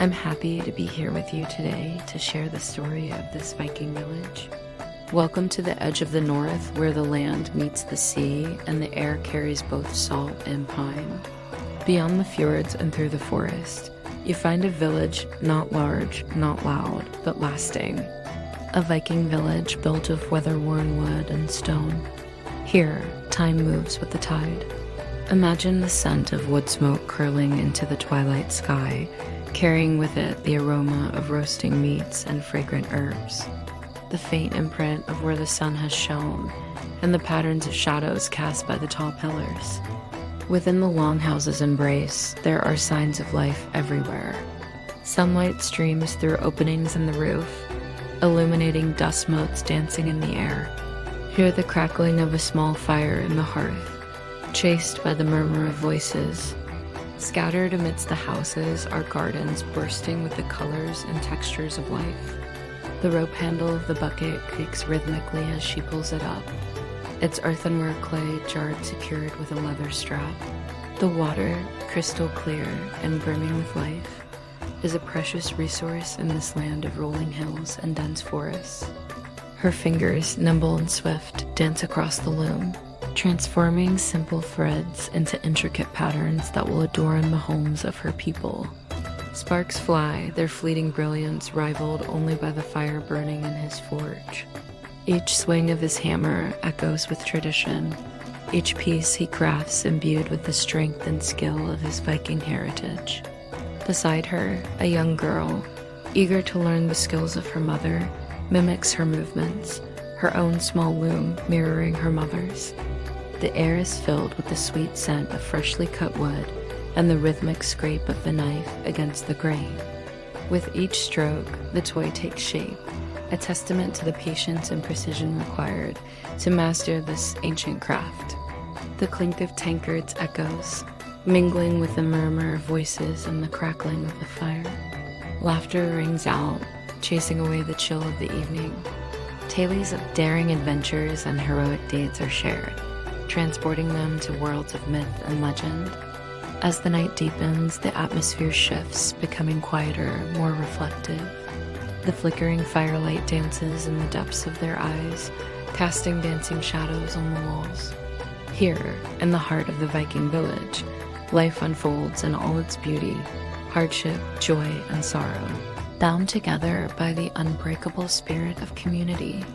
I'm happy to be here with you today to share the story of this Viking village. Welcome to the edge of the north, where the land meets the sea and the air carries both salt and pine. Beyond the fjords and through the forest, you find a village not large, not loud, but lasting. A Viking village built of weather-worn wood and stone. Here, time moves with the tide. Imagine the scent of wood smoke curling into the twilight sky, carrying with it the aroma of roasting meats and fragrant herbs. The faint imprint of where the sun has shone, and the patterns of shadows cast by the tall pillars. Within the longhouse's embrace, there are signs of life everywhere. Sunlight streams through openings in the roof, illuminating dust motes dancing in the air. Hear the crackling of a small fire in the hearth, chased by the murmur of voices. Scattered amidst the houses are gardens bursting with the colors and textures of life. The rope handle of the bucket creaks rhythmically as she pulls it up, its earthenware clay jarred secured with a leather strap. The water, crystal clear and brimming with life, is a precious resource in this land of rolling hills and dense forests. Her fingers, nimble and swift, dance across the loom, transforming simple threads into intricate patterns that will adorn the homes of her people. Sparks fly, their fleeting brilliance rivaled only by the fire burning in his forge. Each swing of his hammer echoes with tradition, each piece he crafts imbued with the strength and skill of his Viking heritage. Beside her, a young girl, eager to learn the skills of her mother, mimics her movements, her own small loom mirroring her mother's. The air is filled with the sweet scent of freshly cut wood and the rhythmic scrape of the knife against the grain. With each stroke, the toy takes shape, a testament to the patience and precision required to master this ancient craft. The clink of tankards echoes, mingling with the murmur of voices and the crackling of the fire. Laughter rings out, chasing away the chill of the evening. Tales of daring adventures and heroic deeds are shared, transporting them to worlds of myth and legend. As the night deepens, the atmosphere shifts, becoming quieter, more reflective. The flickering firelight dances in the depths of their eyes, casting dancing shadows on the walls. Here, in the heart of the Viking village, life unfolds in all its beauty, hardship, joy, and sorrow, bound together by the unbreakable spirit of community.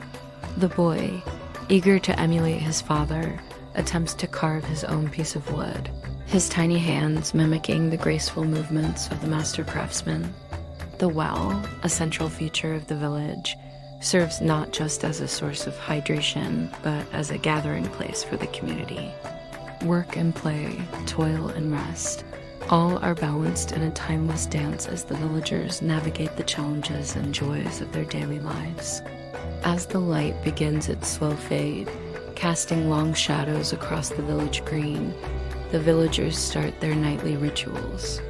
The boy, eager to emulate his father, attempts to carve his own piece of wood, his tiny hands mimicking the graceful movements of the master craftsman. The well, a central feature of the village, serves not just as a source of hydration, but as a gathering place for the community. Work and play, toil and rest, all are balanced in a timeless dance as the villagers navigate the challenges and joys of their daily lives. As the light begins its slow fade, casting long shadows across the village green, the villagers start their nightly rituals.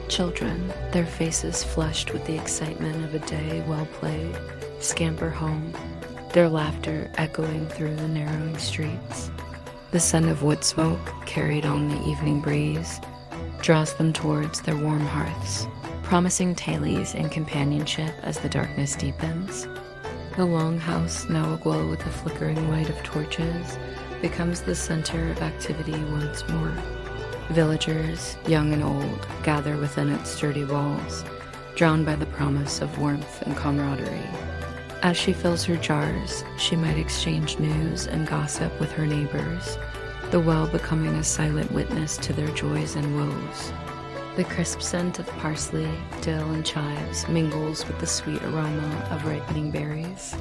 Children, their faces flushed with the excitement of a day well played, scamper home, their laughter echoing through the narrowing streets. The scent of wood smoke, carried on the evening breeze, draws them towards their warm hearths, promising tales and companionship as the darkness deepens. The longhouse, now aglow with the flickering light of torches, becomes the center of activity once more. Villagers, young and old, gather within its sturdy walls, drawn by the promise of warmth and camaraderie. As she fills her jars, she might exchange news and gossip with her neighbors, the well becoming a silent witness to their joys and woes. The crisp scent of parsley, dill, and chives mingles with the sweet aroma of ripening berries.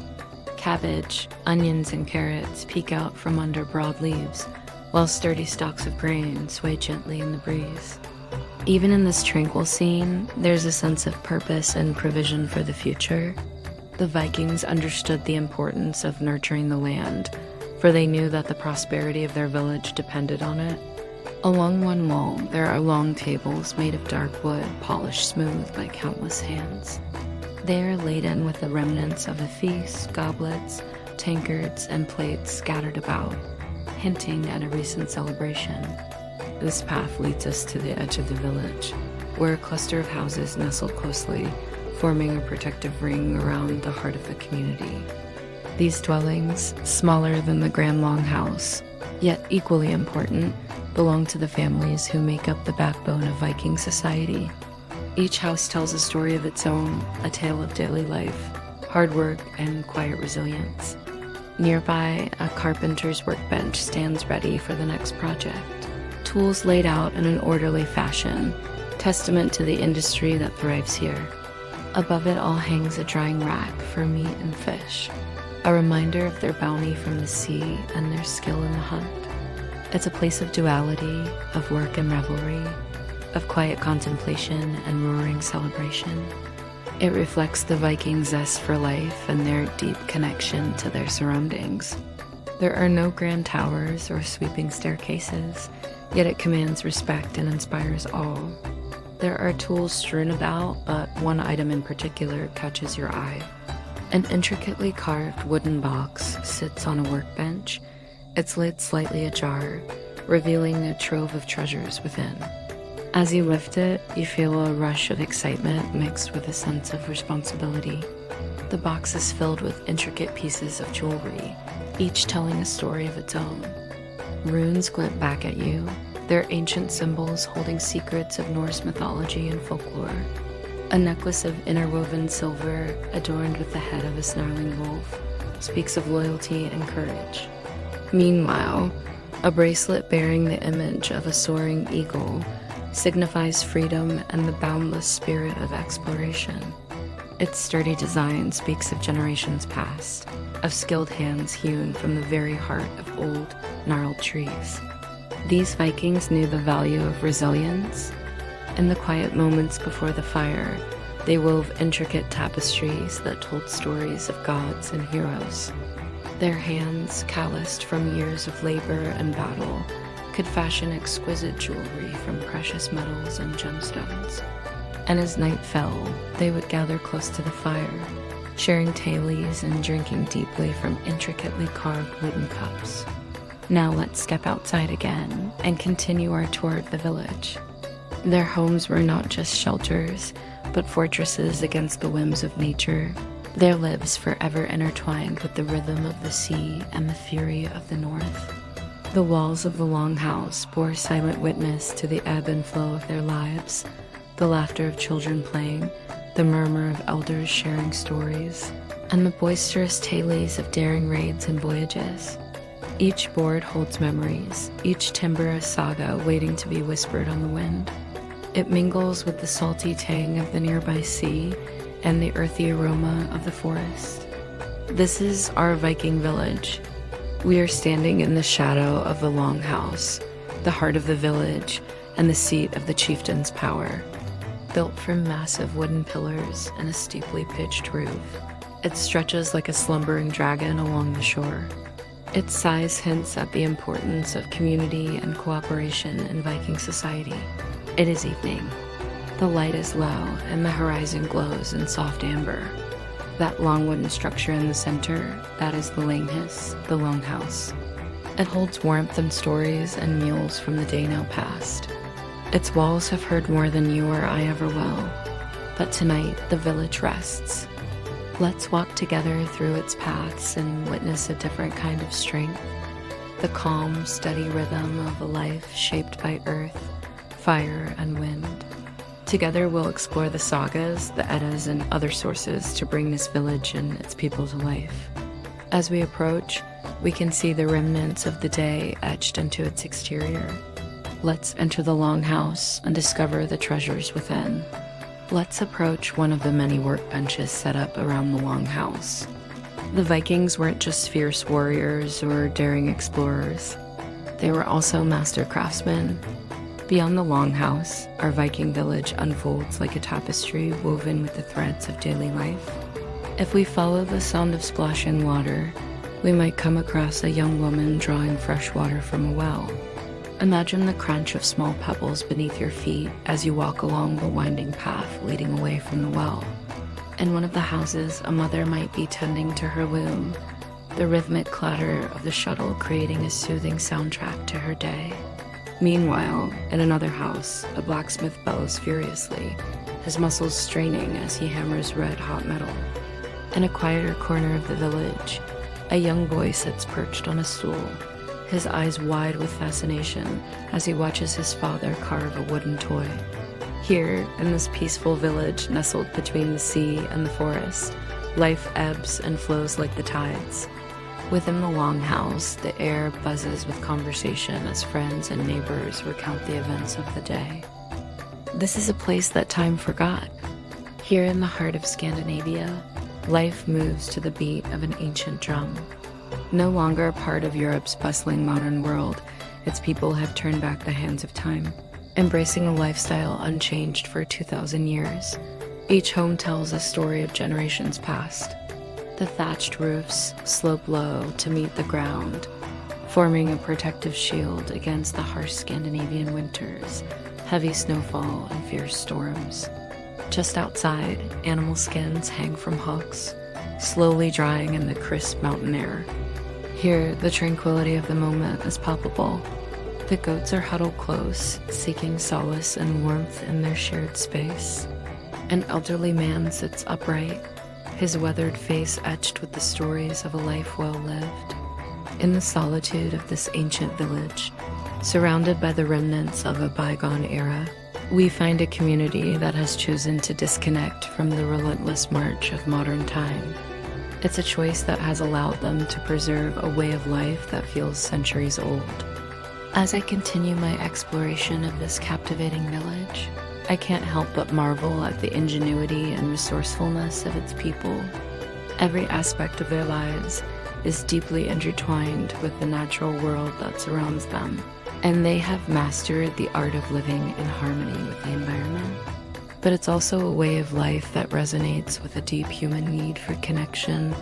Cabbage, onions, and carrots peek out from under broad leaves, while sturdy stalks of grain sway gently in the breeze. Even in this tranquil scene, there's a sense of purpose and provision for the future. The Vikings understood the importance of nurturing the land, for they knew that the prosperity of their village depended on it. Along one wall, there are long tables made of dark wood, polished smooth by countless hands. They are laden with the remnants of a feast, goblets, tankards, and plates scattered about, hinting at a recent celebration. This path leads us to the edge of the village, where a cluster of houses nestle closely, forming a protective ring around the heart of the community. These dwellings, smaller than the Grand Longhouse, yet equally important, belong to the families who make up the backbone of Viking society. Each house tells a story of its own, a tale of daily life, hard work, and quiet resilience. Nearby, a carpenter's workbench stands ready for the next project, tools laid out in an orderly fashion, testament to the industry that thrives here. Above it all hangs a drying rack for meat and fish, a reminder of their bounty from the sea and their skill in the hunt. It's a place of duality, of work and revelry, of quiet contemplation and roaring celebration. It reflects the Viking zest for life and their deep connection to their surroundings. There are no grand towers or sweeping staircases, yet it commands respect and inspires awe. There are tools strewn about, but one item in particular catches your eye. An intricately carved wooden box sits on a workbench, its lid slightly ajar, revealing a trove of treasures within. As you lift it, you feel a rush of excitement mixed with a sense of responsibility. The box is filled with intricate pieces of jewelry, each telling a story of its own. Runes glint back at you, their ancient symbols holding secrets of Norse mythology and folklore. A necklace of interwoven silver, adorned with the head of a snarling wolf, speaks of loyalty and courage. Meanwhile, a bracelet bearing the image of a soaring eagle signifies freedom and the boundless spirit of exploration. Its sturdy design speaks of generations past, of skilled hands hewn from the very heart of old, gnarled trees. These Vikings knew the value of resilience. In the quiet moments before the fire, they wove intricate tapestries that told stories of gods and heroes. Their hands, calloused from years of labor and battle, could fashion exquisite jewelry from precious metals and gemstones. And as night fell, they would gather close to the fire, sharing tales and drinking deeply from intricately carved wooden cups. Now let's step outside again and continue our tour of the village. Their homes were not just shelters, but fortresses against the whims of nature, their lives forever intertwined with the rhythm of the sea and the fury of the north. The walls of the longhouse bore silent witness to the ebb and flow of their lives, the laughter of children playing, the murmur of elders sharing stories, and the boisterous tales of daring raids and voyages. Each board holds memories, each timber a saga waiting to be whispered on the wind. It mingles with the salty tang of the nearby sea and the earthy aroma of the forest. This is our Viking village. We are standing in the shadow of the longhouse, the heart of the village, and the seat of the chieftain's power. Built from massive wooden pillars and a steeply pitched roof, it stretches like a slumbering dragon along the shore. Its size hints at the importance of community and cooperation in Viking society. It is evening. The light is low and the horizon glows in soft amber. That long wooden structure in the center, that is the Langhis, the longhouse. It holds warmth and stories and meals from the day now past. Its walls have heard more than you or I ever will. But tonight, the village rests. Let's walk together through its paths and witness a different kind of strength. The calm, steady rhythm of a life shaped by earth, fire, and wind. Together we'll explore the sagas, the Eddas, and other sources to bring this village and its people to life. As we approach, we can see the remnants of the day etched into its exterior. Let's enter the longhouse and discover the treasures within. Let's approach one of the many workbenches set up around the longhouse. The Vikings weren't just fierce warriors or daring explorers. They were also master craftsmen. Beyond the longhouse, our Viking village unfolds like a tapestry woven with the threads of daily life. If we follow the sound of splashing water, we might come across a young woman drawing fresh water from a well. Imagine the crunch of small pebbles beneath your feet as you walk along the winding path leading away from the well. In one of the houses, a mother might be tending to her loom, the rhythmic clatter of the shuttle creating a soothing soundtrack to her day. Meanwhile, in another house, a blacksmith bellows furiously, his muscles straining as he hammers red-hot metal. In a quieter corner of the village, a young boy sits perched on a stool, his eyes wide with fascination as he watches his father carve a wooden toy. Here, in this peaceful village nestled between the sea and the forest, life ebbs and flows like the tides. Within the longhouse, the air buzzes with conversation as friends and neighbors recount the events of the day. This is a place that time forgot. Here in the heart of Scandinavia, life moves to the beat of an ancient drum. No longer a part of Europe's bustling modern world, its people have turned back the hands of time, embracing a lifestyle unchanged for 2,000 years. Each home tells a story of generations past. The thatched roofs slope low to meet the ground, forming a protective shield against the harsh Scandinavian winters, heavy snowfall, and fierce storms. Just outside, animal skins hang from hooks, slowly drying in the crisp mountain air. Here, the tranquility of the moment is palpable. The goats are huddled close, seeking solace and warmth in their shared space. An elderly man sits upright, his weathered face etched with the stories of a life well lived. In the solitude of this ancient village, surrounded by the remnants of a bygone era, we find a community that has chosen to disconnect from the relentless march of modern time. It's a choice that has allowed them to preserve a way of life that feels centuries old. As I continue my exploration of this captivating village, I can't help but marvel at the ingenuity and resourcefulness of its people. Every aspect of their lives is deeply intertwined with the natural world that surrounds them, and they have mastered the art of living in harmony with the environment. But it's also a way of life that resonates with a deep human need for connection,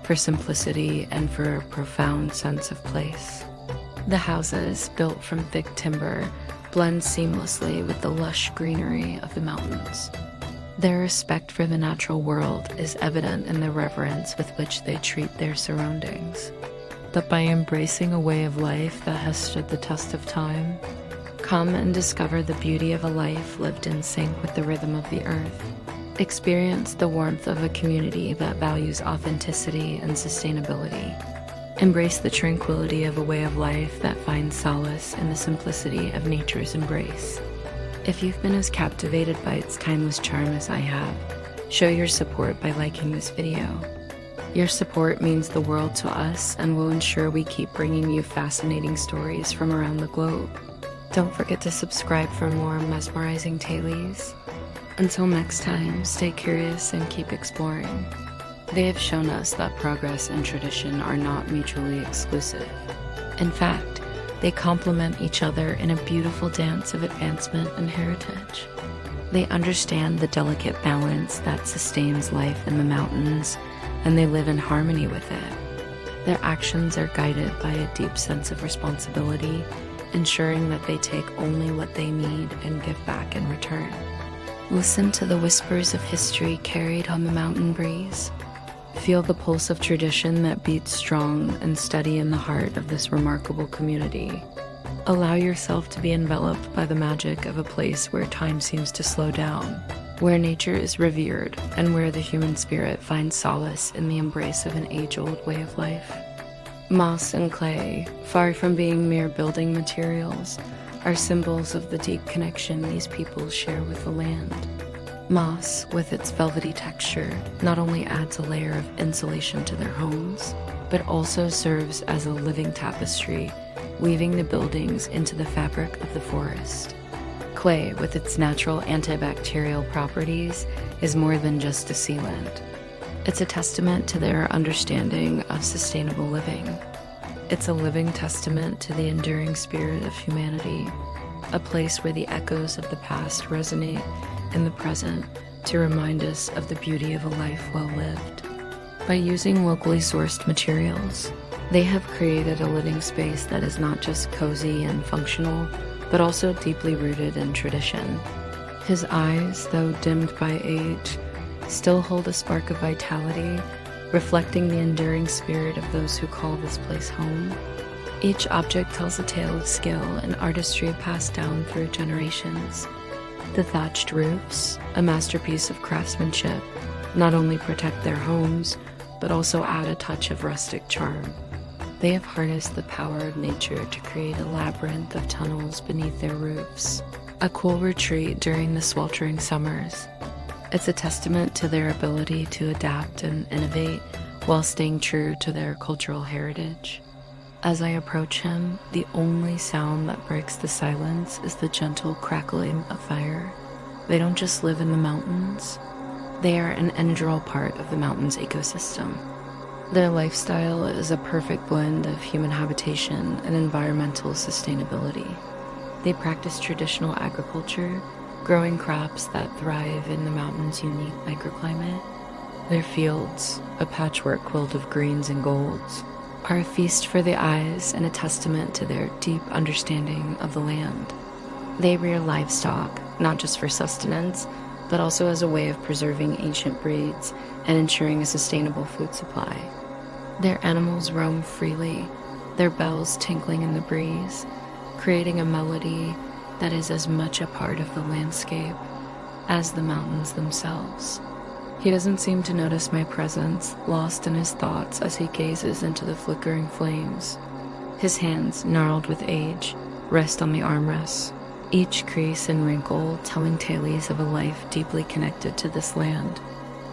for simplicity, and for a profound sense of place. The houses, built from thick timber, blend seamlessly with the lush greenery of the mountains. Their respect for the natural world is evident in the reverence with which they treat their surroundings. But by embracing a way of life that has stood the test of time, come and discover the beauty of a life lived in sync with the rhythm of the earth. Experience the warmth of a community that values authenticity and sustainability. Embrace the tranquility of a way of life that finds solace in the simplicity of nature's embrace. If you've been as captivated by its timeless charm as I have, show your support by liking this video. Your support means the world to us and will ensure we keep bringing you fascinating stories from around the globe. Don't forget to subscribe for more mesmerizing tales. Until next time, stay curious and keep exploring. They have shown us that progress and tradition are not mutually exclusive. In fact, they complement each other in a beautiful dance of advancement and heritage. They understand the delicate balance that sustains life in the mountains, and they live in harmony with it. Their actions are guided by a deep sense of responsibility, ensuring that they take only what they need and give back in return. Listen to the whispers of history carried on the mountain breeze. Feel the pulse of tradition that beats strong and steady in the heart of this remarkable community. Allow yourself to be enveloped by the magic of a place where time seems to slow down, where nature is revered, and where the human spirit finds solace in the embrace of an age-old way of life. Moss and clay, far from being mere building materials, are symbols of the deep connection these peoples share with the land. Moss, with its velvety texture, not only adds a layer of insulation to their homes, but also serves as a living tapestry, weaving the buildings into the fabric of the forest. Clay, with its natural antibacterial properties, is more than just a sealant. It's a testament to their understanding of sustainable living. It's a living testament to the enduring spirit of humanity, a place where the echoes of the past resonate in the present to remind us of the beauty of a life well lived. By using locally sourced materials, they have created a living space that is not just cozy and functional, but also deeply rooted in tradition. His eyes, though dimmed by age, still hold a spark of vitality, reflecting the enduring spirit of those who call this place home. Each object tells a tale of skill and artistry passed down through generations. The thatched roofs, a masterpiece of craftsmanship, not only protect their homes, but also add a touch of rustic charm. They have harnessed the power of nature to create a labyrinth of tunnels beneath their roofs, a cool retreat during the sweltering summers. It's a testament to their ability to adapt and innovate while staying true to their cultural heritage. As I approach him, the only sound that breaks the silence is the gentle crackling of fire. They don't just live in the mountains, they are an integral part of the mountain's ecosystem. Their lifestyle is a perfect blend of human habitation and environmental sustainability. They practice traditional agriculture, growing crops that thrive in the mountain's unique microclimate. Their fields, a patchwork quilt of greens and golds, are a feast for the eyes and a testament to their deep understanding of the land. They rear livestock, not just for sustenance, but also as a way of preserving ancient breeds and ensuring a sustainable food supply. Their animals roam freely, their bells tinkling in the breeze, creating a melody that is as much a part of the landscape as the mountains themselves. He doesn't seem to notice my presence, lost in his thoughts as he gazes into the flickering flames. His hands, gnarled with age, rest on the armrests, each crease and wrinkle telling tales of a life deeply connected to this land.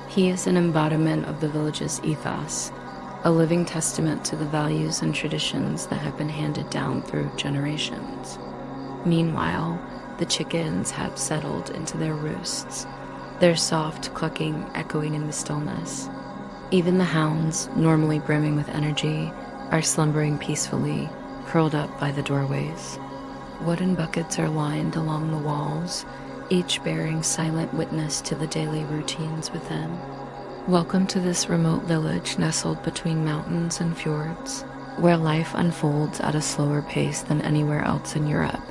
He is an embodiment of the village's ethos, a living testament to the values and traditions that have been handed down through generations. Meanwhile, the chickens have settled into their roosts, their soft clucking echoing in the stillness. Even the hounds, normally brimming with energy, are slumbering peacefully, curled up by the doorways. Wooden buckets are lined along the walls, each bearing silent witness to the daily routines within. Welcome to this remote village nestled between mountains and fjords, where life unfolds at a slower pace than anywhere else in Europe.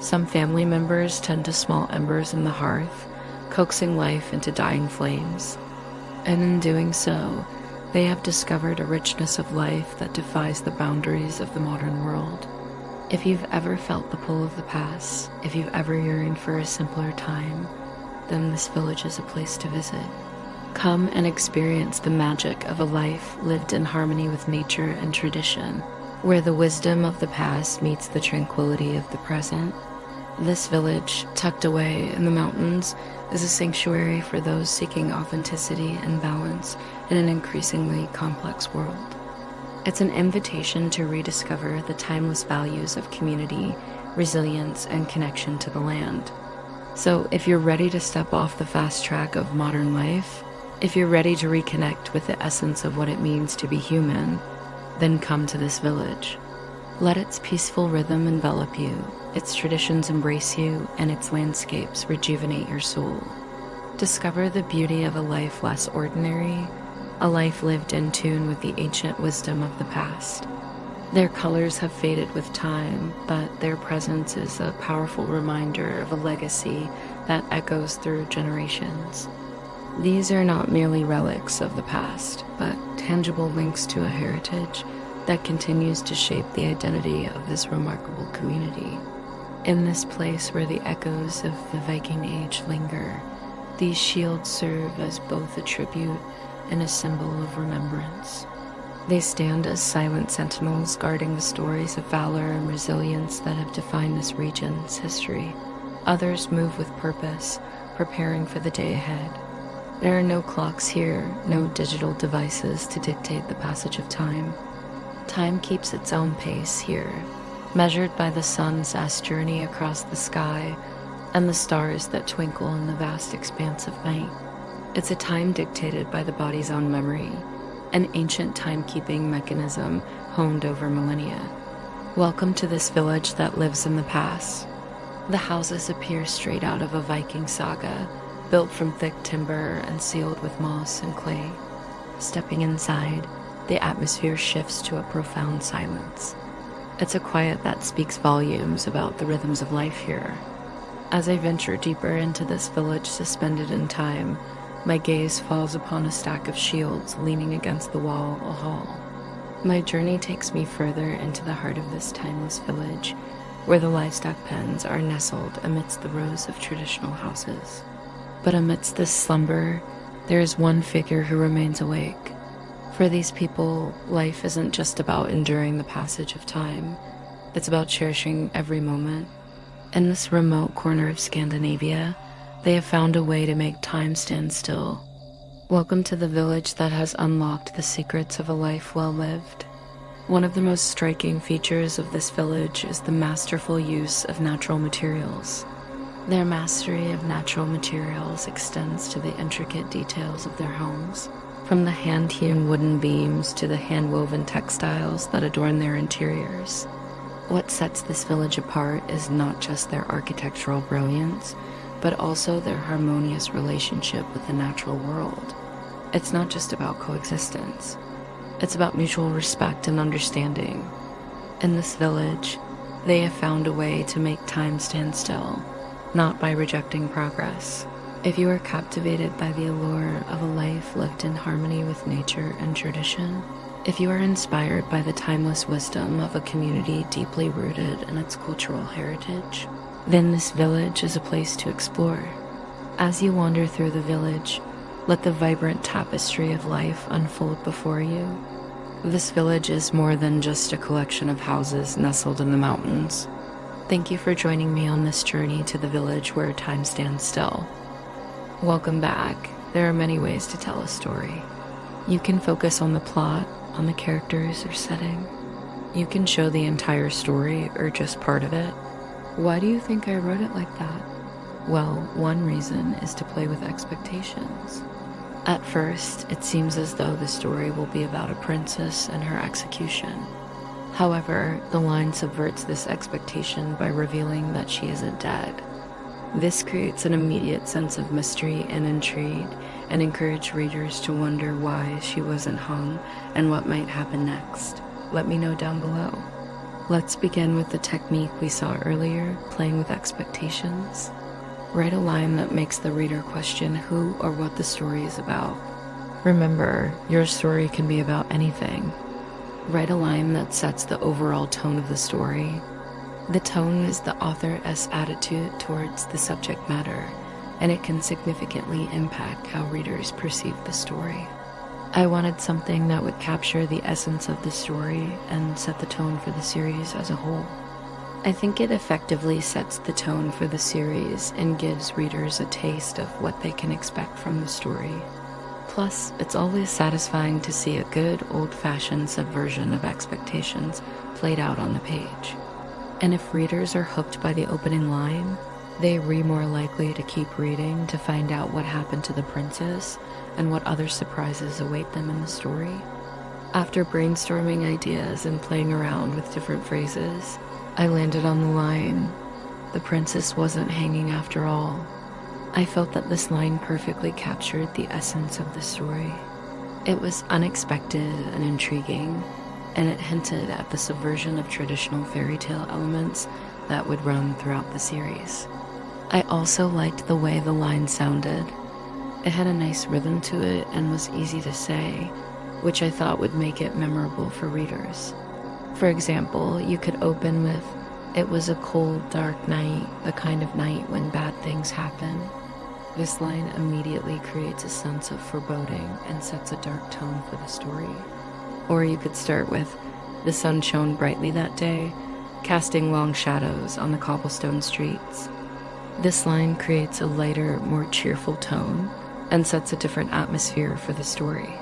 Some family members tend to small embers in the hearth, coaxing life into dying flames. And in doing so, they have discovered a richness of life that defies the boundaries of the modern world. If you've ever felt the pull of the past, if you've ever yearned for a simpler time, then this village is a place to visit. Come and experience the magic of a life lived in harmony with nature and tradition, where the wisdom of the past meets the tranquility of the present. This village, tucked away in the mountains, is a sanctuary for those seeking authenticity and balance in an increasingly complex world. It's an invitation to rediscover the timeless values of community, resilience, and connection to the land. So if you're ready to step off the fast track of modern life, if you're ready to reconnect with the essence of what it means to be human, then come to this village. Let its peaceful rhythm envelop you, its traditions embrace you, and its landscapes rejuvenate your soul. Discover the beauty of a life less ordinary, a life lived in tune with the ancient wisdom of the past. Their colors have faded with time, but their presence is a powerful reminder of a legacy that echoes through generations. These are not merely relics of the past, but tangible links to a heritage that continues to shape the identity of this remarkable community. In this place where the echoes of the Viking age linger, these shields serve as both a tribute and a symbol of remembrance. They stand as silent sentinels guarding the stories of valor and resilience that have defined this region's history. Others move with purpose, preparing for the day ahead. There are no clocks here, no digital devices to dictate the passage of time. Time keeps its own pace here, measured by the sun's vast journey across the sky and the stars that twinkle in the vast expanse of night. It's a time dictated by the body's own memory, an ancient timekeeping mechanism honed over millennia. Welcome to this village that lives in the past. The houses appear straight out of a Viking saga, built from thick timber and sealed with moss and clay. Stepping inside, the atmosphere shifts to a profound silence. It's a quiet that speaks volumes about the rhythms of life here. As I venture deeper into this village suspended in time, my gaze falls upon a stack of shields leaning against the wall of a hall. My journey takes me further into the heart of this timeless village, where the livestock pens are nestled amidst the rows of traditional houses. But amidst this slumber, there is one figure who remains awake. For these people, life isn't just about enduring the passage of time. It's about cherishing every moment. In this remote corner of Scandinavia, they have found a way to make time stand still. Welcome to the village that has unlocked the secrets of a life well lived. One of the most striking features of this village is the masterful use of natural materials. Their mastery of natural materials extends to the intricate details of their homes, from the hand-hewn wooden beams to the hand-woven textiles that adorn their interiors. What sets this village apart is not just their architectural brilliance, but also their harmonious relationship with the natural world. It's not just about coexistence. It's about mutual respect and understanding. In this village, they have found a way to make time stand still, not by rejecting progress. If you are captivated by the allure of a life lived in harmony with nature and tradition, if you are inspired by the timeless wisdom of a community deeply rooted in its cultural heritage, then this village is a place to explore. As you wander through the village, let the vibrant tapestry of life unfold before you. This village is more than just a collection of houses nestled in the mountains. Thank you for joining me on this journey to the village where time stands still. Welcome back. There are many ways to tell a story. You can focus on the plot, on the characters or setting. You can show the entire story or just part of it. Why do you think I wrote it like that? Well, one reason is to play with expectations. At first, it seems as though the story will be about a princess and her execution. However, the line subverts this expectation by revealing that she isn't dead. This creates an immediate sense of mystery and intrigue, and encourages readers to wonder why she wasn't hung and what might happen next. Let me know down below. Let's begin with the technique we saw earlier, playing with expectations. Write a line that makes the reader question who or what the story is about. Remember, your story can be about anything. Write a line that sets the overall tone of the story. The tone is the author's attitude towards the subject matter, and it can significantly impact how readers perceive the story. I wanted something that would capture the essence of the story and set the tone for the series as a whole. I think it effectively sets the tone for the series and gives readers a taste of what they can expect from the story. Plus, it's always satisfying to see a good old-fashioned subversion of expectations played out on the page. And if readers are hooked by the opening line, they are more likely to keep reading to find out what happened to the princess and what other surprises await them in the story. After brainstorming ideas and playing around with different phrases, I landed on the line, "The princess wasn't hanging after all." I felt that this line perfectly captured the essence of the story. It was unexpected and intriguing, and it hinted at the subversion of traditional fairy tale elements that would run throughout the series. I also liked the way the line sounded. It had a nice rhythm to it and was easy to say, which I thought would make it memorable for readers. For example, you could open with, "It was a cold, dark night, the kind of night when bad things happen." This line immediately creates a sense of foreboding and sets a dark tone for the story. Or you could start with, "The sun shone brightly that day, casting long shadows on the cobblestone streets." This line creates a lighter, more cheerful tone and sets a different atmosphere for the story.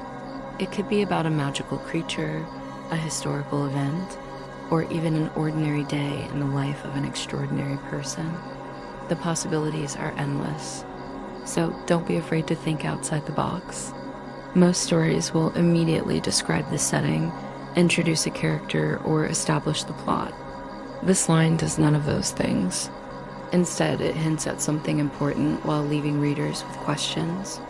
It could be about a magical creature, a historical event, or even an ordinary day in the life of an extraordinary person. The possibilities are endless, so don't be afraid to think outside the box. Most stories will immediately describe the setting, introduce a character, or establish the plot. This line does none of those things. Instead, it hints at something important while leaving readers with questions.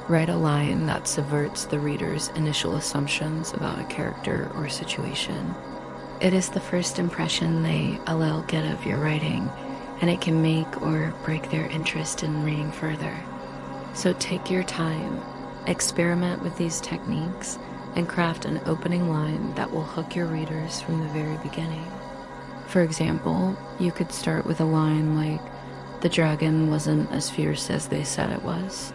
Write a line that subverts the reader's initial assumptions about a character or situation. It is the first impression they get of your writing, and it can make or break their interest in reading further. So take your time, experiment with these techniques, and craft an opening line that will hook your readers from the very beginning. For example, you could start with a line like, "The dragon wasn't as fierce as they said it was."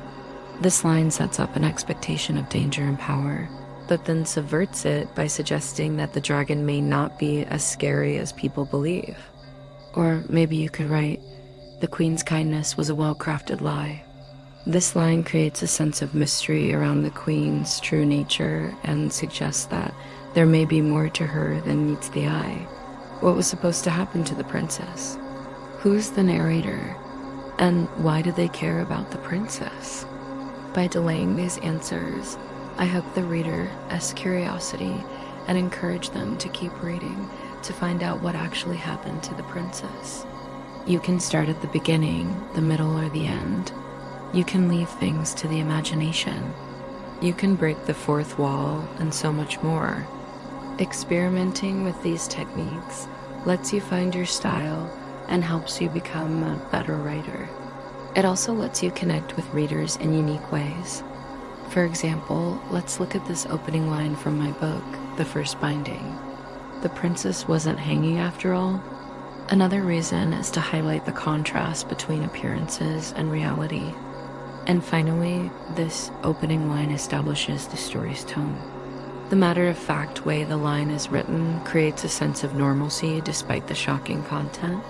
This line sets up an expectation of danger and power, but then subverts it by suggesting that the dragon may not be as scary as people believe. Or maybe you could write, "The queen's kindness was a well-crafted lie." This line creates a sense of mystery around the queen's true nature and suggests that there may be more to her than meets the eye. What was supposed to happen to the princess? Who's the narrator? And why do they care about the princess? By delaying these answers, I hook the reader's curiosity and encourage them to keep reading to find out what actually happened to the princess. You can start at the beginning, the middle, or the end. You can leave things to the imagination. You can break the fourth wall and so much more. Experimenting with these techniques lets you find your style and helps you become a better writer. It also lets you connect with readers in unique ways. For example, let's look at this opening line from my book, The First Binding. "The princess wasn't hanging after all." Another reason is to highlight the contrast between appearances and reality. And finally, this opening line establishes the story's tone. The matter-of-fact way the line is written creates a sense of normalcy despite the shocking content.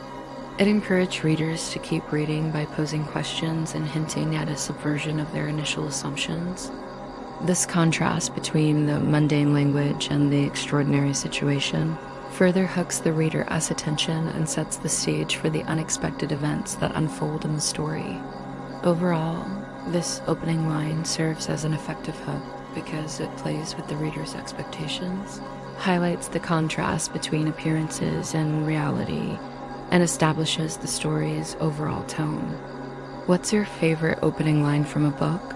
It encourages readers to keep reading by posing questions and hinting at a subversion of their initial assumptions. This contrast between the mundane language and the extraordinary situation further hooks the reader's attention and sets the stage for the unexpected events that unfold in the story. Overall, this opening line serves as an effective hook because it plays with the reader's expectations, highlights the contrast between appearances and reality, and establishes the story's overall tone. What's your favorite opening line from a book?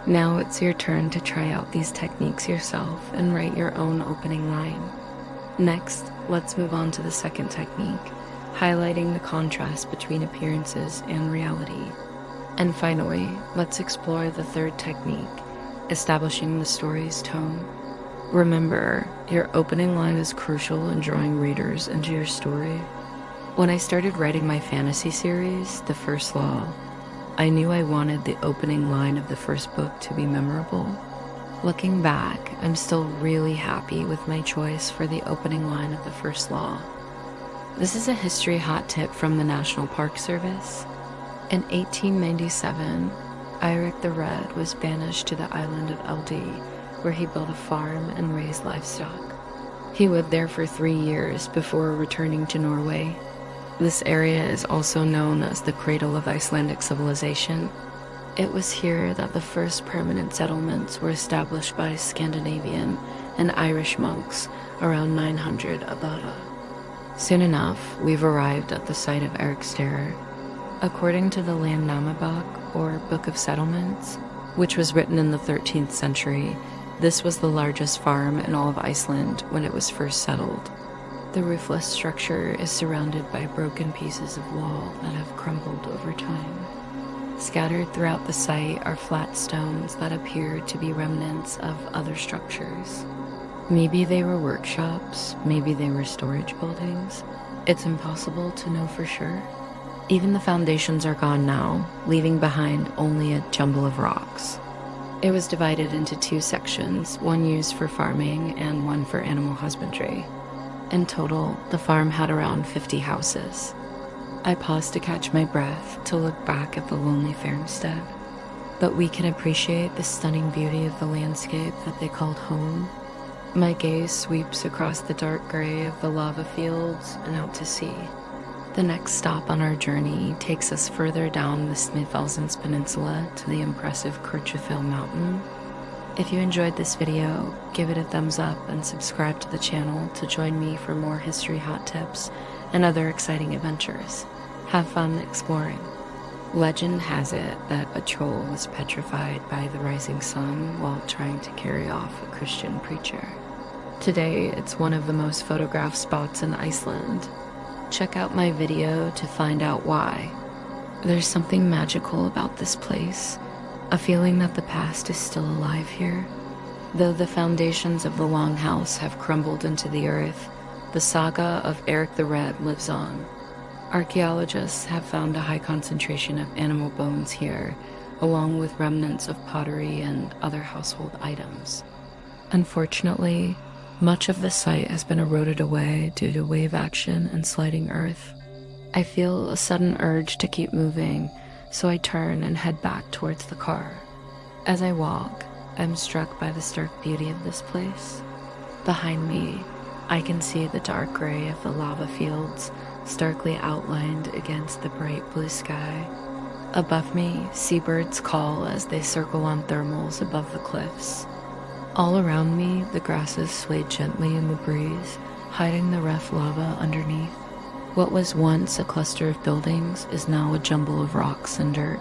Now it's your turn to try out these techniques yourself and write your own opening line. Next, let's move on to the second technique, highlighting the contrast between appearances and reality. And finally, let's explore the third technique, establishing the story's tone. Remember, your opening line is crucial in drawing readers into your story. When I started writing my fantasy series, The First Law, I knew I wanted the opening line of the first book to be memorable. Looking back, I'm still really happy with my choice for the opening line of The First Law. This is a history hot tip from the National Park Service. In 1897, Eirik the Red was banished to the island of Eldey, where he built a farm and raised livestock. He lived there for 3 years before returning to Norway. This area is also known as the cradle of Icelandic civilization. It was here that the first permanent settlements were established by Scandinavian and Irish monks around 900 Abada. Soon enough, we've arrived at the site of Eiríksstaðir. According to the Landnámabók, or Book of Settlements, which was written in the 13th century, this was the largest farm in all of Iceland when it was first settled. The roofless structure is surrounded by broken pieces of wall that have crumbled over time. Scattered throughout the site are flat stones that appear to be remnants of other structures. Maybe they were workshops, maybe they were storage buildings. It's impossible to know for sure. Even the foundations are gone now, leaving behind only a jumble of rocks. It was divided into 2 sections, one used for farming and one for animal husbandry. In total, the farm had around 50 houses. I paused to catch my breath to look back at the lonely farmstead. But we can appreciate the stunning beauty of the landscape that they called home. My gaze sweeps across the dark gray of the lava fields and out to sea. The next stop on our journey takes us further down the Snæfellsnes Peninsula to the impressive Kirchhoffell Mountain. If you enjoyed this video, give it a thumbs up and subscribe to the channel to join me for more history hot tips and other exciting adventures. Have fun exploring. Legend has it that a troll was petrified by the rising sun while trying to carry off a Christian preacher. Today, it's one of the most photographed spots in Iceland. Check out my video to find out why. There's something magical about this place, a feeling that the past is still alive here. Though the foundations of the Longhouse have crumbled into the earth, the saga of Eric the Red lives on. Archaeologists have found a high concentration of animal bones here, along with remnants of pottery and other household items. Unfortunately, much of the site has been eroded away due to wave action and sliding earth. I feel a sudden urge to keep moving, so I turn and head back towards the car. As I walk, I'm struck by the stark beauty of this place. Behind me, I can see the dark gray of the lava fields, starkly outlined against the bright blue sky. Above me, seabirds call as they circle on thermals above the cliffs. All around me, the grasses sway gently in the breeze, hiding the rough lava underneath. What was once a cluster of buildings is now a jumble of rocks and dirt.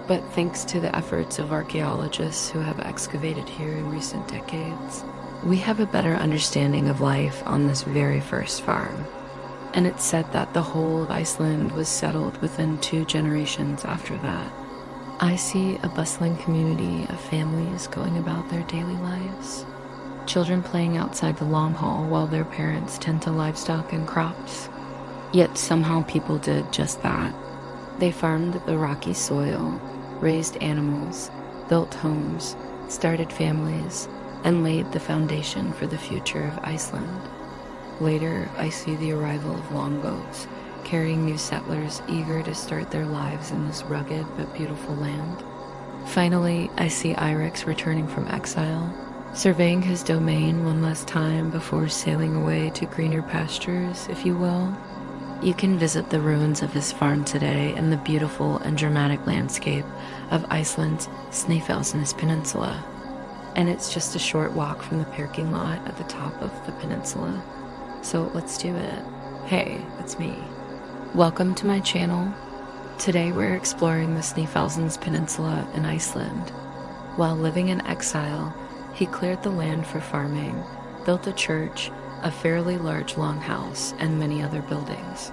But thanks to the efforts of archaeologists who have excavated here in recent decades, we have a better understanding of life on this very first farm. And it's said that the whole of Iceland was settled within 2 generations after that. I see a bustling community of families going about their daily lives. Children playing outside the long hall while their parents tend to livestock and crops. Yet somehow people did just that. They farmed the rocky soil, raised animals, built homes, started families, and laid the foundation for the future of Iceland. Later, I see the arrival of longboats, carrying new settlers eager to start their lives in this rugged but beautiful land. Finally, I see Eirik returning from exile, surveying his domain one last time before sailing away to greener pastures, if you will. You can visit the ruins of his farm today in the beautiful and dramatic landscape of Iceland's Snæfellsnes Peninsula. And it's just a short walk from the parking lot at the top of the peninsula. So let's do it. Hey, it's me. Welcome to my channel. Today we're exploring the Snæfellsnes Peninsula in Iceland. While living in exile, he cleared the land for farming, built a church, a fairly large longhouse, and many other buildings.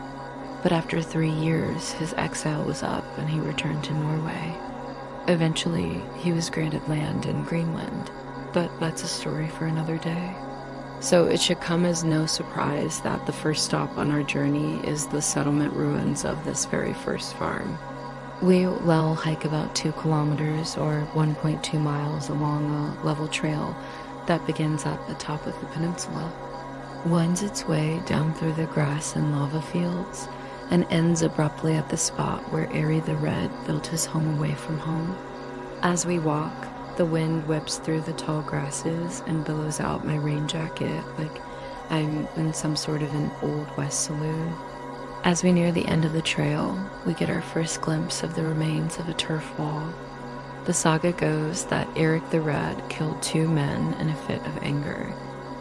But after 3 years, his exile was up and he returned to Norway. Eventually, he was granted land in Greenland, but that's a story for another day. So it should come as no surprise that the first stop on our journey is the settlement ruins of this very first farm. We'll hike about 2 kilometers or 1.2 miles along a level trail that begins at the top of the peninsula, winds its way down through the grass and lava fields, and ends abruptly at the spot where Eri the Red built his home away from home. As we walk, the wind whips through the tall grasses and billows out my rain jacket like I'm in some sort of an Old West saloon. As we near the end of the trail, we get our first glimpse of the remains of a turf wall. The saga goes that Eric the Red killed 2 men in a fit of anger,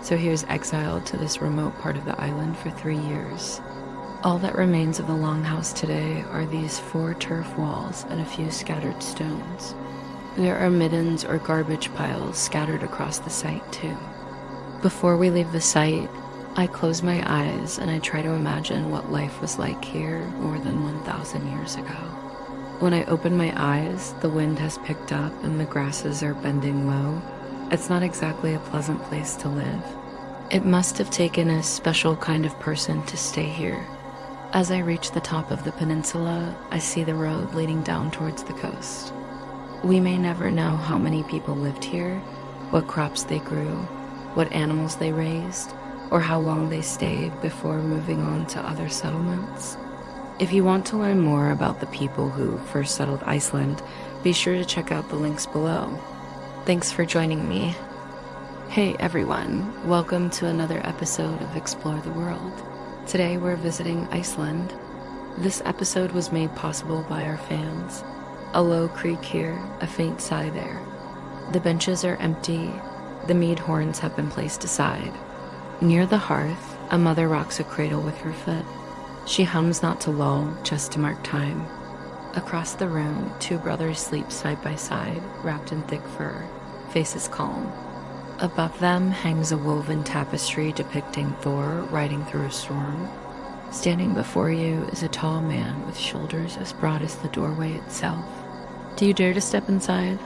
so he was exiled to this remote part of the island for 3 years. All that remains of the longhouse today are these 4 turf walls and a few scattered stones. There are middens or garbage piles scattered across the site too. Before we leave the site, I close my eyes and I try to imagine what life was like here more than 1,000 years ago. When I open my eyes, the wind has picked up and the grasses are bending low. It's not exactly a pleasant place to live. It must have taken a special kind of person to stay here. As I reach the top of the peninsula, I see the road leading down towards the coast. We may never know how many people lived here, what crops they grew, what animals they raised, or how long they stayed before moving on to other settlements. If you want to learn more about the people who first settled Iceland, be sure to check out the links below. Thanks for joining me. Hey everyone, welcome to another episode of Explore the World. Today we're visiting Iceland. This episode was made possible by our fans. A low creak here, a faint sigh there. The benches are empty, the mead horns have been placed aside. Near the hearth, a mother rocks a cradle with her foot. She hums not to lull, just to mark time. Across the room, 2 brothers sleep side by side, wrapped in thick fur, faces calm. Above them hangs a woven tapestry depicting Thor riding through a storm. Standing before you is a tall man with shoulders as broad as the doorway itself. Do you dare to step inside?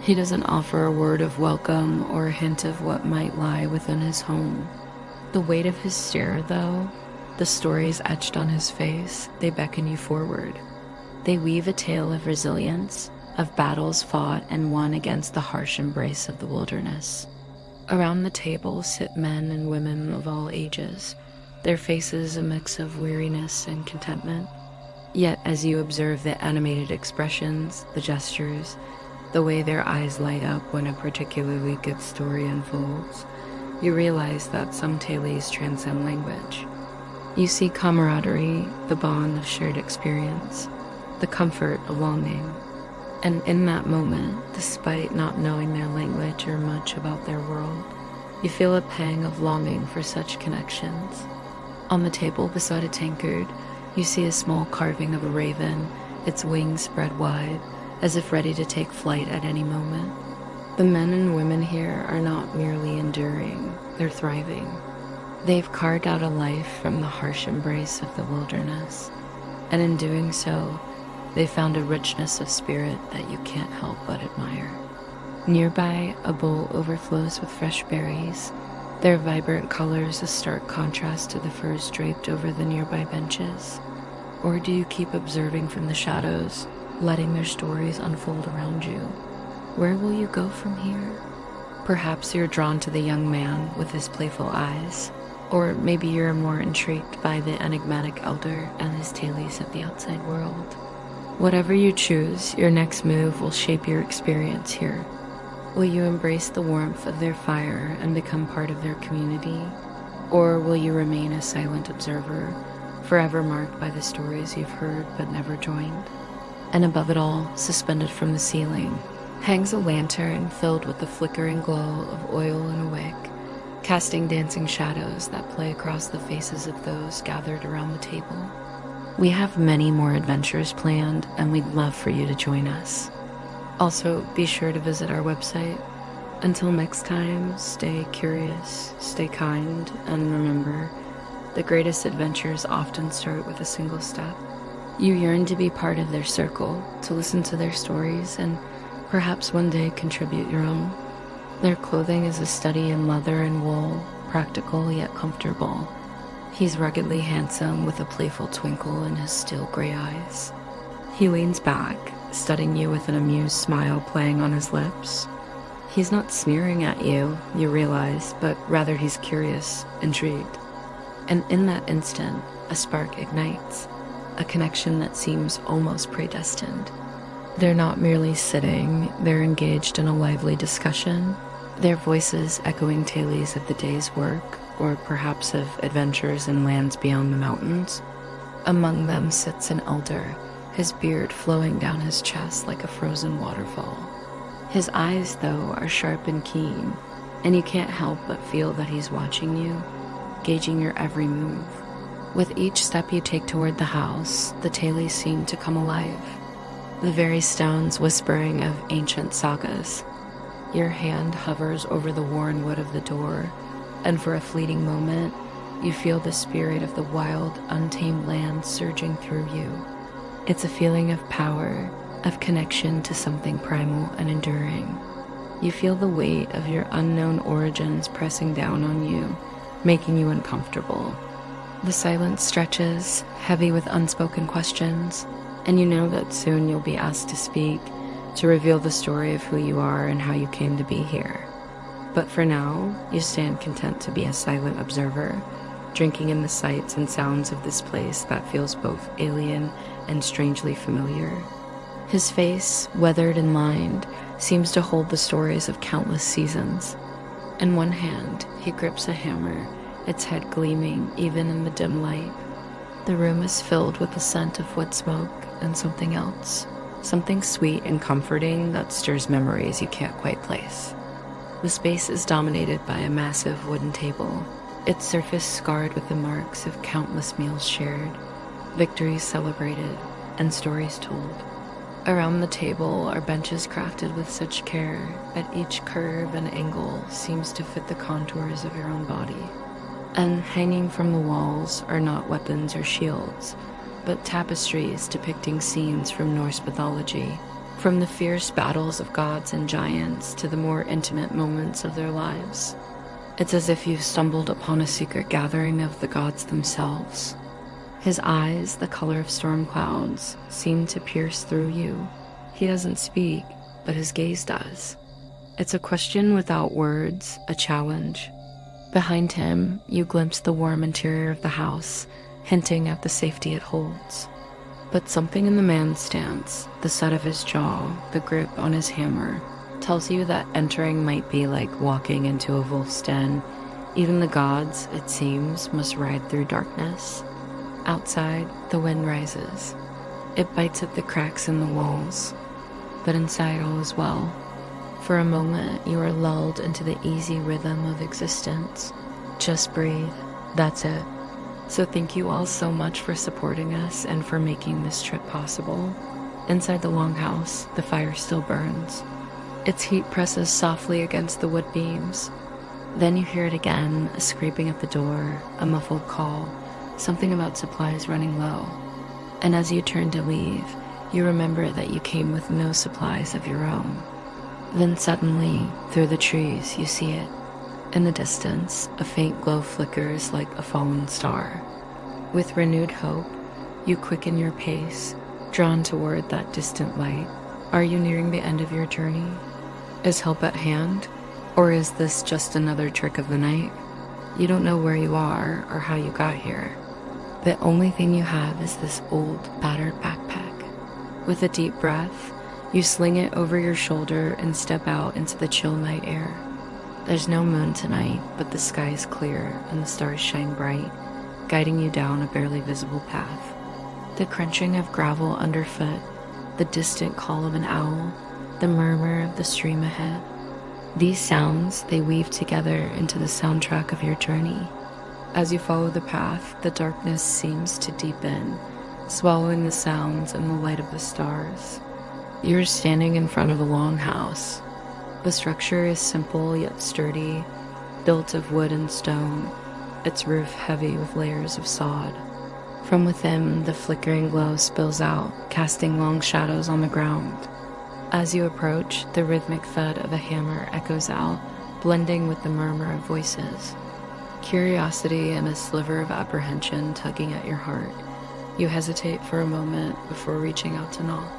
He doesn't offer a word of welcome or a hint of what might lie within his home. The weight of his stare, though, the stories etched on his face, they beckon you forward. They weave a tale of resilience, of battles fought and won against the harsh embrace of the wilderness. Around the table sit men and women of all ages, their faces a mix of weariness and contentment. Yet as you observe the animated expressions, the gestures, the way their eyes light up when a particularly good story unfolds, you realize that some tales transcend language. You see camaraderie, the bond of shared experience, the comfort of longing. And in that moment, despite not knowing their language or much about their world, you feel a pang of longing for such connections. On the table beside a tankard, you see a small carving of a raven, its wings spread wide, as if ready to take flight at any moment. The men and women here are not merely enduring, they're thriving. They've carved out a life from the harsh embrace of the wilderness, and in doing so, they found a richness of spirit that you can't help but admire. Nearby, a bowl overflows with fresh berries, their vibrant colors a stark contrast to the furs draped over the nearby benches. Or do you keep observing from the shadows, letting their stories unfold around you? Where will you go from here? Perhaps you're drawn to the young man with his playful eyes, or maybe you're more intrigued by the enigmatic elder and his tales of the outside world. Whatever you choose, your next move will shape your experience here. Will you embrace the warmth of their fire and become part of their community? Or will you remain a silent observer, forever marked by the stories you've heard but never joined? And above it all, suspended from the ceiling, hangs a lantern filled with the flickering glow of oil and a wick, casting dancing shadows that play across the faces of those gathered around the table. We have many more adventures planned, and we'd love for you to join us. Also, be sure to visit our website. Until next time, stay curious, stay kind, and remember, the greatest adventures often start with a single step. You yearn to be part of their circle, to listen to their stories, and perhaps one day contribute your own. Their clothing is a study in leather and wool, practical yet comfortable. He's ruggedly handsome with a playful twinkle in his steel gray eyes. He leans back, studying you with an amused smile playing on his lips. He's not sneering at you, you realize, but rather he's curious, intrigued. And in that instant, a spark ignites, a connection that seems almost predestined. They're not merely sitting, they're engaged in a lively discussion, their voices echoing tales of the day's work, or perhaps of adventures in lands beyond the mountains. Among them sits an elder, his beard flowing down his chest like a frozen waterfall. His eyes, though, are sharp and keen, and you can't help but feel that he's watching you, gauging your every move. With each step you take toward the house, the tales seem to come alive, the very stones whispering of ancient sagas. Your hand hovers over the worn wood of the door, and for a fleeting moment, you feel the spirit of the wild, untamed land surging through you. It's a feeling of power, of connection to something primal and enduring. You feel the weight of your unknown origins pressing down on you, making you uncomfortable. The silence stretches, heavy with unspoken questions, and you know that soon you'll be asked to speak, to reveal the story of who you are and how you came to be here. But for now, you stand content to be a silent observer, drinking in the sights and sounds of this place that feels both alien and strangely familiar. His face, weathered and lined, seems to hold the stories of countless seasons. In one hand, he grips a hammer, its head gleaming even in the dim light. The room is filled with the scent of wood smoke and something else, something sweet and comforting that stirs memories you can't quite place. The space is dominated by a massive wooden table, its surface scarred with the marks of countless meals shared, victories celebrated, and stories told. Around the table are benches crafted with such care that each curve and angle seems to fit the contours of your own body. And hanging from the walls are not weapons or shields, but tapestries depicting scenes from Norse mythology, From the fierce battles of gods and giants to the more intimate moments of their lives. It's as if you've stumbled upon a secret gathering of the gods themselves. His eyes, the color of storm clouds, seem to pierce through you. He doesn't speak, but his gaze does. It's a question without words, a challenge. Behind him, you glimpse the warm interior of the house, hinting at the safety it holds. But something in the man's stance, the set of his jaw, the grip on his hammer, tells you that entering might be like walking into a wolf's den. Even the gods, it seems, must ride through darkness. Outside, the wind rises. It bites at the cracks in the walls. But inside all is well. For a moment, you are lulled into the easy rhythm of existence. Just breathe. That's it. So thank you all so much for supporting us and for making this trip possible. Inside the longhouse, the fire still burns. Its heat presses softly against the wood beams. Then you hear it again, a scraping at the door, a muffled call, something about supplies running low. And as you turn to leave, you remember that you came with no supplies of your own. Then suddenly, through the trees, you see it. In the distance, a faint glow flickers like a fallen star. With renewed hope, you quicken your pace, drawn toward that distant light. Are you nearing the end of your journey? Is help at hand? Or is this just another trick of the night? You don't know where you are or how you got here. The only thing you have is this old, battered backpack. With a deep breath, you sling it over your shoulder and step out into the chill night air. There's no moon tonight, but the sky is clear and the stars shine bright, guiding you down a barely visible path. The crunching of gravel underfoot, the distant call of an owl, the murmur of the stream ahead. These sounds, they weave together into the soundtrack of your journey. As you follow the path, the darkness seems to deepen, swallowing the sounds and the light of the stars. You're standing in front of a longhouse. The structure is simple yet sturdy, built of wood and stone, its roof heavy with layers of sod. From within, the flickering glow spills out, casting long shadows on the ground. As you approach, the rhythmic thud of a hammer echoes out, blending with the murmur of voices. Curiosity and a sliver of apprehension tugging at your heart. You hesitate for a moment before reaching out to knock.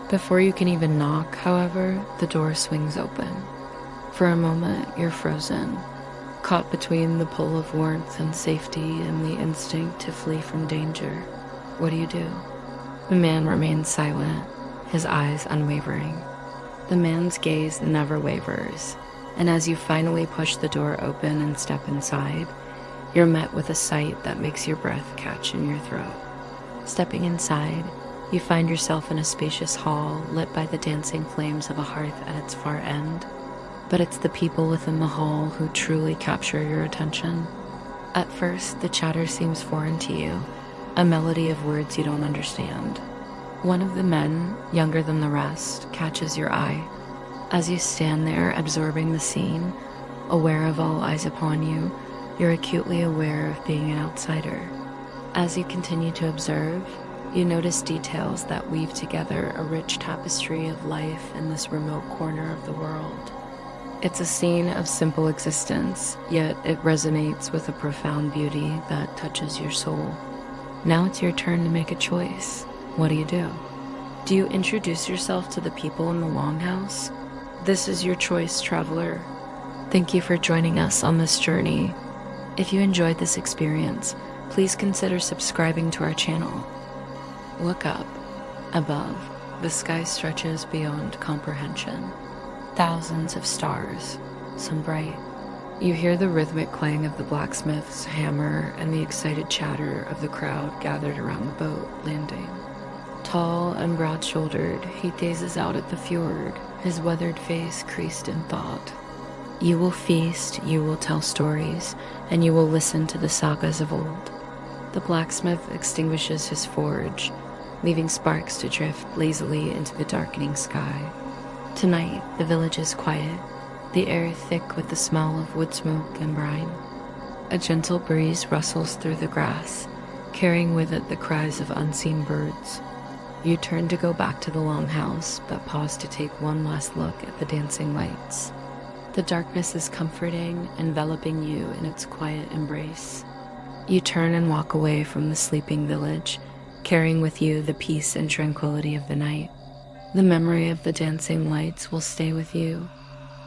Before you can even knock, however, the door swings open. For a moment, you're frozen, caught between the pull of warmth and safety and the instinct to flee from danger. What do? The man remains silent, his eyes unwavering. The man's gaze never wavers, and as you finally push the door open and step inside, you're met with a sight that makes your breath catch in your throat. Stepping inside, you find yourself in a spacious hall lit by the dancing flames of a hearth at its far end. But it's the people within the hall who truly capture your attention. At first, the chatter seems foreign to you, a melody of words you don't understand. One of the men, younger than the rest, catches your eye. As you stand there absorbing the scene, aware of all eyes upon you, you're acutely aware of being an outsider. As you continue to observe, you notice details that weave together a rich tapestry of life in this remote corner of the world. It's a scene of simple existence, yet it resonates with a profound beauty that touches your soul. Now it's your turn to make a choice. What do? Do you introduce yourself to the people in the longhouse? This is your choice, traveler. Thank you for joining us on this journey. If you enjoyed this experience, please consider subscribing to our channel. Look up. Above, the sky stretches beyond comprehension. Thousands of stars, some bright. You hear the rhythmic clang of the blacksmith's hammer and the excited chatter of the crowd gathered around the boat landing. Tall and broad-shouldered, he gazes out at the fjord, his weathered face creased in thought. You will feast, you will tell stories, and you will listen to the sagas of old. The blacksmith extinguishes his forge, leaving sparks to drift lazily into the darkening sky. Tonight, the village is quiet, the air thick with the smell of wood smoke and brine. A gentle breeze rustles through the grass, carrying with it the cries of unseen birds. You turn to go back to the longhouse, but pause to take one last look at the dancing lights. The darkness is comforting, enveloping you in its quiet embrace. You turn and walk away from the sleeping village, carrying with you the peace and tranquility of the night. The memory of the dancing lights will stay with you,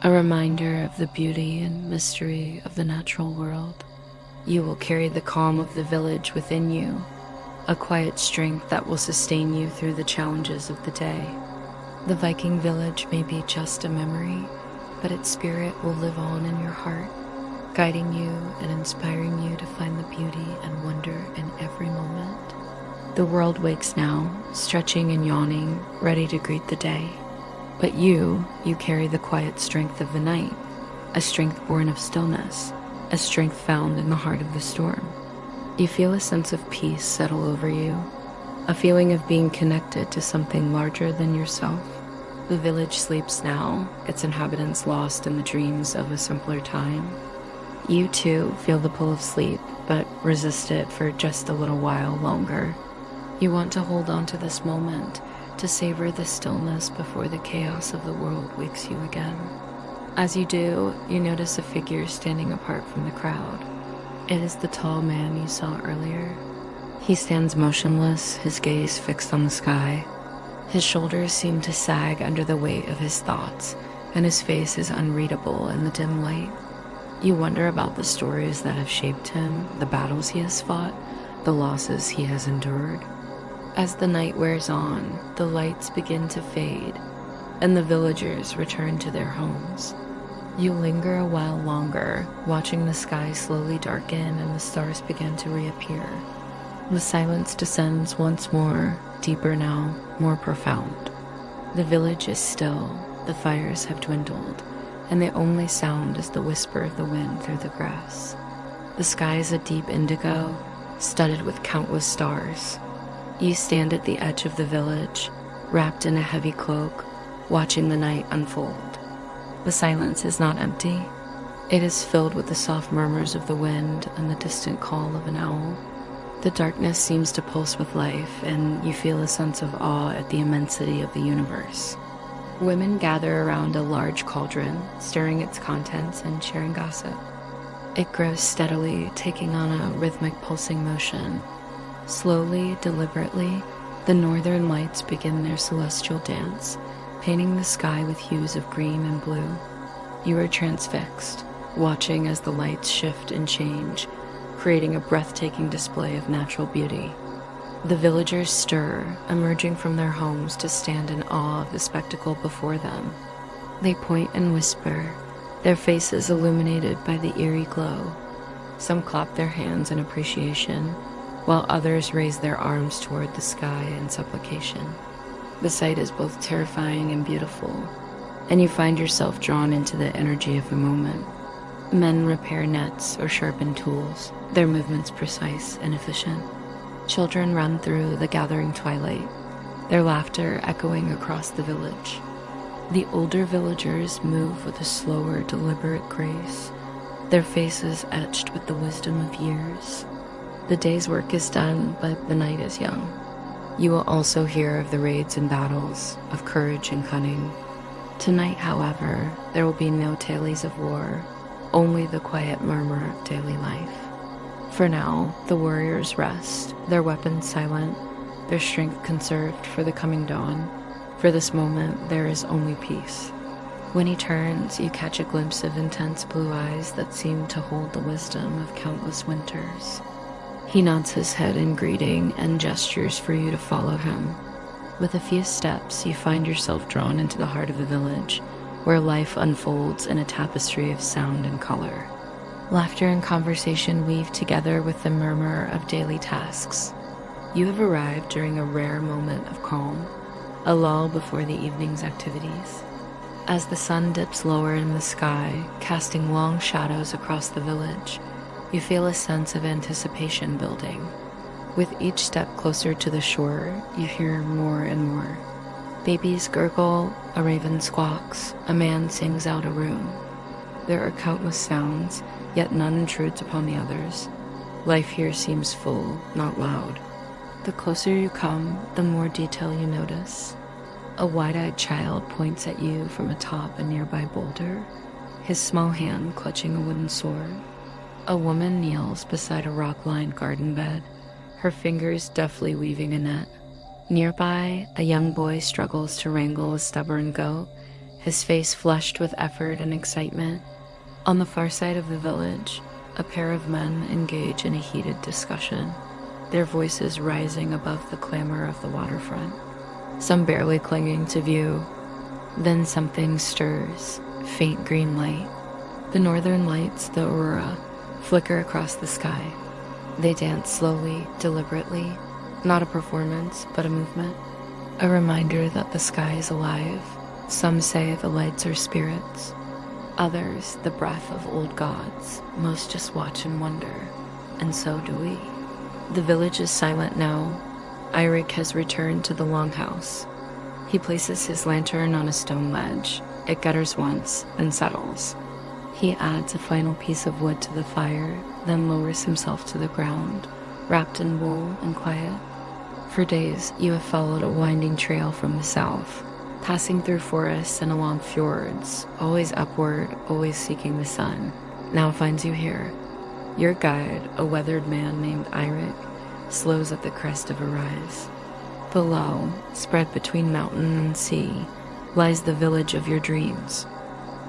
a reminder of the beauty and mystery of the natural world. You will carry the calm of the village within you, a quiet strength that will sustain you through the challenges of the day. The Viking village may be just a memory, but its spirit will live on in your heart, guiding you and inspiring you to find the beauty and wonder in every moment. The world wakes now, stretching and yawning, ready to greet the day. But you carry the quiet strength of the night, a strength born of stillness, a strength found in the heart of the storm. You feel a sense of peace settle over you, a feeling of being connected to something larger than yourself. The village sleeps now, its inhabitants lost in the dreams of a simpler time. You too feel the pull of sleep, but resist it for just a little while longer. You want to hold on to this moment, to savor the stillness before the chaos of the world wakes you again. As you do, you notice a figure standing apart from the crowd. It is the tall man you saw earlier. He stands motionless, his gaze fixed on the sky. His shoulders seem to sag under the weight of his thoughts, and his face is unreadable in the dim light. You wonder about the stories that have shaped him, the battles he has fought, the losses he has endured. As the night wears on, the lights begin to fade, and the villagers return to their homes. You linger a while longer, watching the sky slowly darken and the stars begin to reappear. The silence descends once more, deeper now, more profound. The village is still, the fires have dwindled, and the only sound is the whisper of the wind through the grass. The sky is a deep indigo, studded with countless stars. You stand at the edge of the village, wrapped in a heavy cloak, watching the night unfold. The silence is not empty. It is filled with the soft murmurs of the wind and the distant call of an owl. The darkness seems to pulse with life, and you feel a sense of awe at the immensity of the universe. Women gather around a large cauldron, stirring its contents and sharing gossip. It grows steadily, taking on a rhythmic pulsing motion. Slowly, deliberately, the northern lights begin their celestial dance, painting the sky with hues of green and blue. You are transfixed, watching as the lights shift and change, creating a breathtaking display of natural beauty. The villagers stir, emerging from their homes to stand in awe of the spectacle before them. They point and whisper, their faces illuminated by the eerie glow. Some clap their hands in appreciation, while others raise their arms toward the sky in supplication. The sight is both terrifying and beautiful, and you find yourself drawn into the energy of the moment. Men repair nets or sharpen tools, their movements precise and efficient. Children run through the gathering twilight, their laughter echoing across the village. The older villagers move with a slower, deliberate grace, their faces etched with the wisdom of years. The day's work is done, but the night is young. You will also hear of the raids and battles, of courage and cunning. Tonight, however, there will be no tales of war, only the quiet murmur of daily life. For now, the warriors rest, their weapons silent, their strength conserved for the coming dawn. For this moment, there is only peace. When he turns, you catch a glimpse of intense blue eyes that seem to hold the wisdom of countless winters. He nods his head in greeting and gestures for you to follow him. With a few steps, you find yourself drawn into the heart of the village, where life unfolds in a tapestry of sound and color. Laughter and conversation weave together with the murmur of daily tasks. You have arrived during a rare moment of calm, a lull before the evening's activities. As the sun dips lower in the sky, casting long shadows across the village, you feel a sense of anticipation building. With each step closer to the shore, you hear more and more. Babies gurgle, a raven squawks, a man sings out a rune. There are countless sounds, yet none intrudes upon the others. Life here seems full, not loud. The closer you come, the more detail you notice. A wide-eyed child points at you from atop a nearby boulder, his small hand clutching a wooden sword. A woman kneels beside a rock-lined garden bed, her fingers deftly weaving a net. Nearby, a young boy struggles to wrangle a stubborn goat, his face flushed with effort and excitement. On the far side of the village, a pair of men engage in a heated discussion, their voices rising above the clamor of the waterfront, some barely clinging to view. Then something stirs, faint green light. The northern lights, the aurora, flicker across the sky. They dance slowly, deliberately, not a performance, but a movement. A reminder that the sky is alive. Some say the lights are spirits. Others, the breath of old gods. Most just watch and wonder. And so do we. The village is silent now. Eirik has returned to the longhouse. He places his lantern on a stone ledge. It gutters once, then settles. He adds a final piece of wood to the fire, then lowers himself to the ground, wrapped in wool and quiet. For days, you have followed a winding trail from the south, passing through forests and along fjords, always upward, always seeking the sun, now finds you here. Your guide, a weathered man named Eirik, slows at the crest of a rise. Below, spread between mountain and sea, lies the village of your dreams.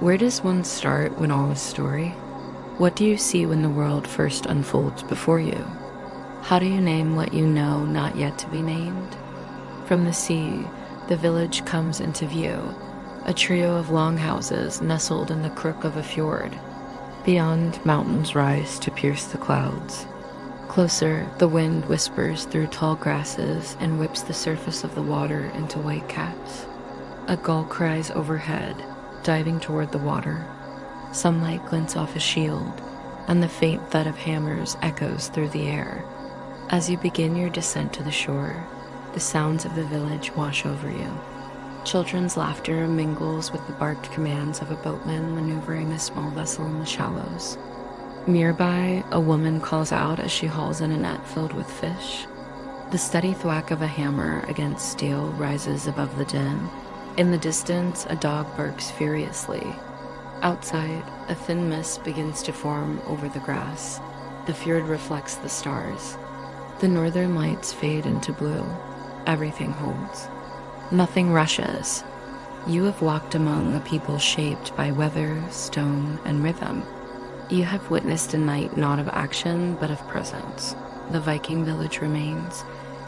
Where does one start when all is story? What do you see when the world first unfolds before you? How do you name what you know not yet to be named? From the sea, the village comes into view, a trio of longhouses nestled in the crook of a fjord. Beyond, mountains rise to pierce the clouds. Closer, the wind whispers through tall grasses and whips the surface of the water into white caps. A gull cries overhead, diving toward the water. Sunlight glints off a shield, and the faint thud of hammers echoes through the air. As you begin your descent to the shore, the sounds of the village wash over you. Children's laughter mingles with the barked commands of a boatman maneuvering a small vessel in the shallows. Nearby, a woman calls out as she hauls in a net filled with fish. The steady thwack of a hammer against steel rises above the din. In the distance, a dog barks furiously. Outside, a thin mist begins to form over the grass. The fjord reflects the stars. The northern lights fade into blue. Everything holds. Nothing rushes. You have walked among a people shaped by weather, stone, and rhythm. You have witnessed a night not of action, but of presence. The Viking village remains.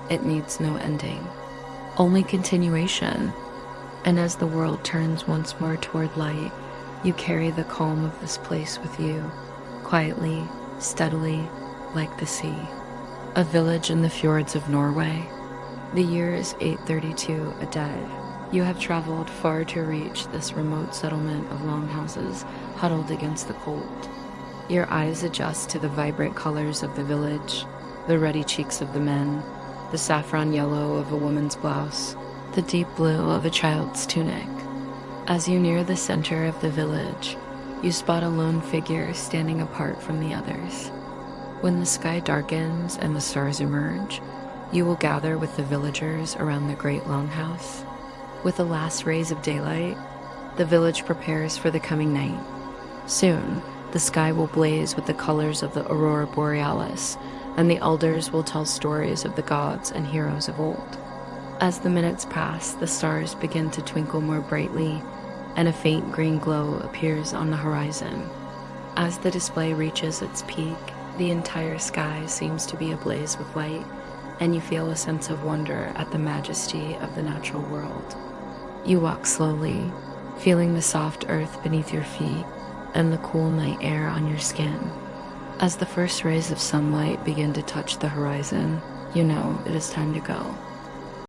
It needs no ending, only continuation. And as the world turns once more toward light, you carry the calm of this place with you, quietly, steadily, like the sea. A village in the fjords of Norway. The year is 832 a dead. You have traveled far to reach this remote settlement of longhouses huddled against the cold. Your eyes adjust to the vibrant colors of the village, the ruddy cheeks of the men, the saffron yellow of a woman's blouse, the deep blue of a child's tunic. As you near the center of the village, you spot a lone figure standing apart from the others. When the sky darkens and the stars emerge, you will gather with the villagers around the great longhouse. With the last rays of daylight, the village prepares for the coming night. Soon, the sky will blaze with the colors of the aurora borealis, and the elders will tell stories of the gods and heroes of old. As the minutes pass, the stars begin to twinkle more brightly, and a faint green glow appears on the horizon. As the display reaches its peak, the entire sky seems to be ablaze with light, and you feel a sense of wonder at the majesty of the natural world. You walk slowly, feeling the soft earth beneath your feet and the cool night air on your skin. As the first rays of sunlight begin to touch the horizon, you know it is time to go.